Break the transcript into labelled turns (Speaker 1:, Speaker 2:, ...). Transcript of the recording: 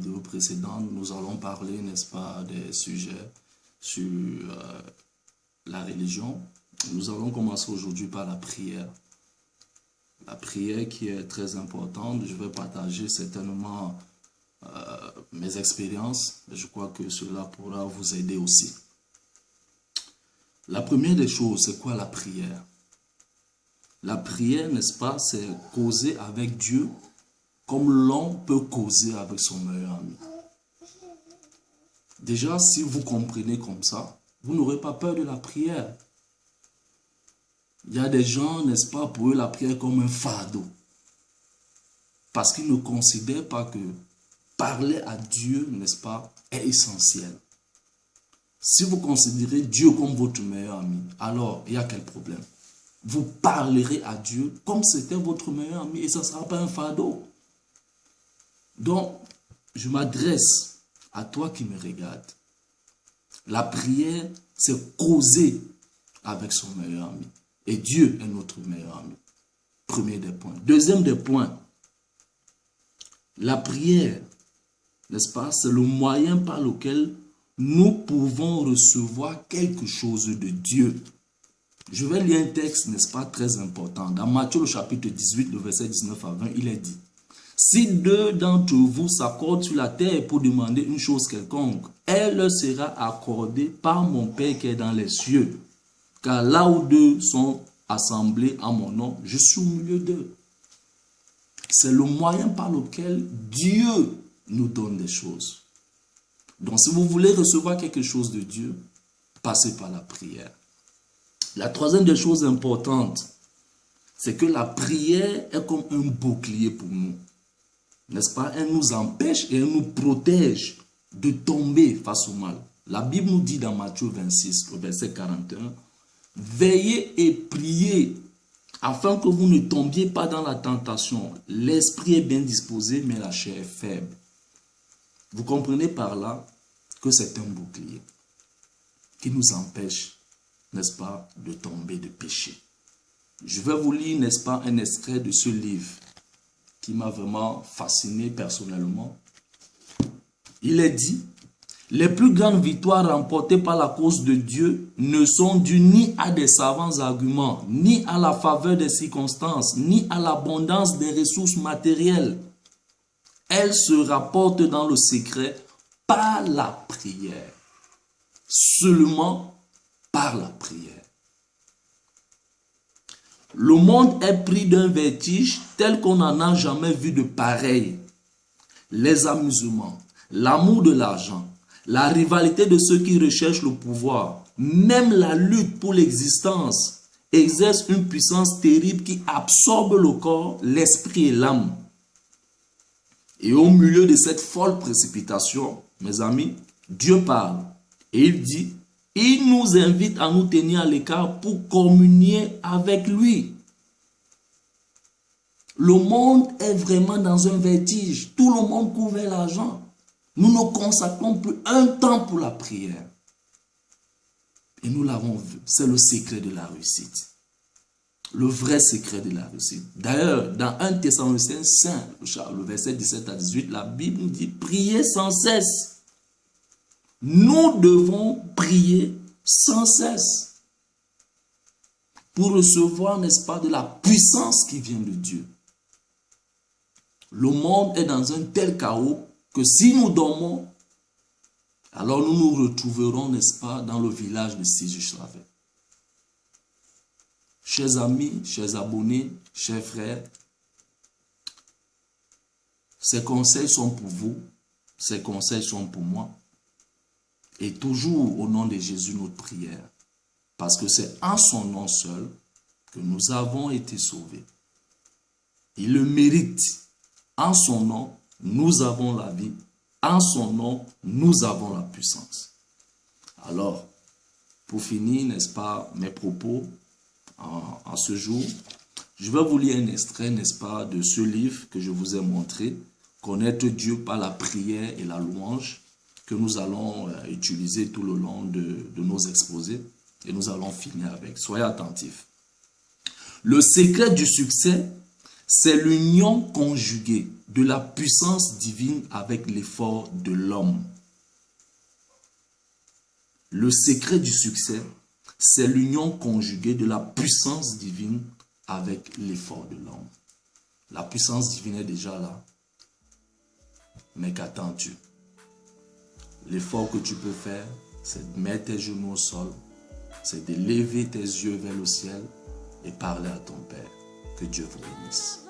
Speaker 1: vidéos précédentes, nous allons parler, n'est-ce pas, des sujets sur la religion. Nous allons commencer aujourd'hui par la prière. La prière qui est très importante. Je vais partager certainement mes expériences. Je crois que cela pourra vous aider aussi. La première des choses, c'est quoi la prière? La prière, n'est-ce pas, c'est causer avec Dieu comme l'on peut causer avec son meilleur ami. Déjà, si vous comprenez comme ça, vous n'aurez pas peur de la prière. Il y a des gens, n'est-ce pas, pour eux, la prière comme un fardeau. Parce qu'ils ne considèrent pas que parler à Dieu, n'est-ce pas, est essentiel. Si vous considérez Dieu comme votre meilleur ami, alors il y a quel problème? Vous parlerez à Dieu comme c'était votre meilleur ami et ça ne sera pas un fardeau. Donc, je m'adresse à toi qui me regarde. La prière, c'est causer avec son meilleur ami. Et Dieu est notre meilleur ami. Premier des points. Deuxième des points, la prière, n'est-ce pas, c'est le moyen par lequel nous pouvons recevoir quelque chose de Dieu. Je vais lire un texte, n'est-ce pas, très important. Dans Matthieu, le chapitre 18, le verset 19 à 20, il est dit: si deux d'entre vous s'accordent sur la terre pour demander une chose quelconque, elle leur sera accordée par mon Père qui est dans les cieux. Car là où deux sont assemblés en mon nom, je suis au milieu d'eux. C'est le moyen par lequel Dieu nous donne des choses. Donc, si vous voulez recevoir quelque chose de Dieu, passez par la prière. La troisième des choses importantes, c'est que la prière est comme un bouclier pour nous. N'est-ce pas? Elle nous empêche et elle nous protège de tomber face au mal. La Bible nous dit dans Matthieu 26, au verset 41, « Veillez et priez afin que vous ne tombiez pas dans la tentation. L'esprit est bien disposé, mais la chair est faible. » Vous comprenez par là que c'est un bouclier qui nous empêche, n'est-ce pas, de tomber de péché. Je vais vous lire, n'est-ce pas, un extrait de ce livre qui m'a vraiment fasciné personnellement. Il est dit: les plus grandes victoires remportées par la cause de Dieu ne sont dues ni à des savants arguments, ni à la faveur des circonstances, ni à l'abondance des ressources matérielles. Elles se rapportent dans le secret par la prière. Seulement par la prière. Le monde est pris d'un vertige tel qu'on n'en a jamais vu de pareil. Les amusements, l'amour de l'argent, la rivalité de ceux qui recherchent le pouvoir, même la lutte pour l'existence, exercent une puissance terrible qui absorbe le corps, l'esprit et l'âme. Et au milieu de cette folle précipitation, mes amis, Dieu parle et il dit: il nous invite à nous tenir à l'écart pour communier avec lui. Le monde est vraiment dans un vertige. Tout le monde court vers l'argent. Nous ne consacrons plus un temps pour la prière. Et nous l'avons vu. C'est le secret de la réussite. Le vrai secret de la réussite. D'ailleurs, dans 1 Thessaloniciens 5, le verset 17 à 18, la Bible nous dit: priez sans cesse. Nous devons prier sans cesse pour recevoir, n'est-ce pas, de la puissance qui vient de Dieu. Le monde est dans un tel chaos que si nous dormons, alors nous nous retrouverons, n'est-ce pas, dans le village de Sijuslavet. Chers amis, chers abonnés, chers frères, ces conseils sont pour vous, ces conseils sont pour moi. Et toujours au nom de Jésus, notre prière. Parce que c'est en son nom seul que nous avons été sauvés. Il le mérite. En son nom, nous avons la vie. En son nom, nous avons la puissance. Alors, pour finir, n'est-ce pas, mes propos en ce jour, je vais vous lire un extrait, n'est-ce pas, de ce livre que je vous ai montré, Connaître Dieu par la prière et la louange, que nous allons utiliser tout le long de nos exposés et nous allons finir avec. Soyez attentifs. Le secret du succès, c'est l'union conjuguée de la puissance divine avec l'effort de l'homme. Le secret du succès, c'est l'union conjuguée de la puissance divine avec l'effort de l'homme. La puissance divine est déjà là. Mais qu'attends-tu? L'effort que tu peux faire, c'est de mettre tes genoux au sol, c'est de lever tes yeux vers le ciel et parler à ton Père. Que Dieu vous bénisse.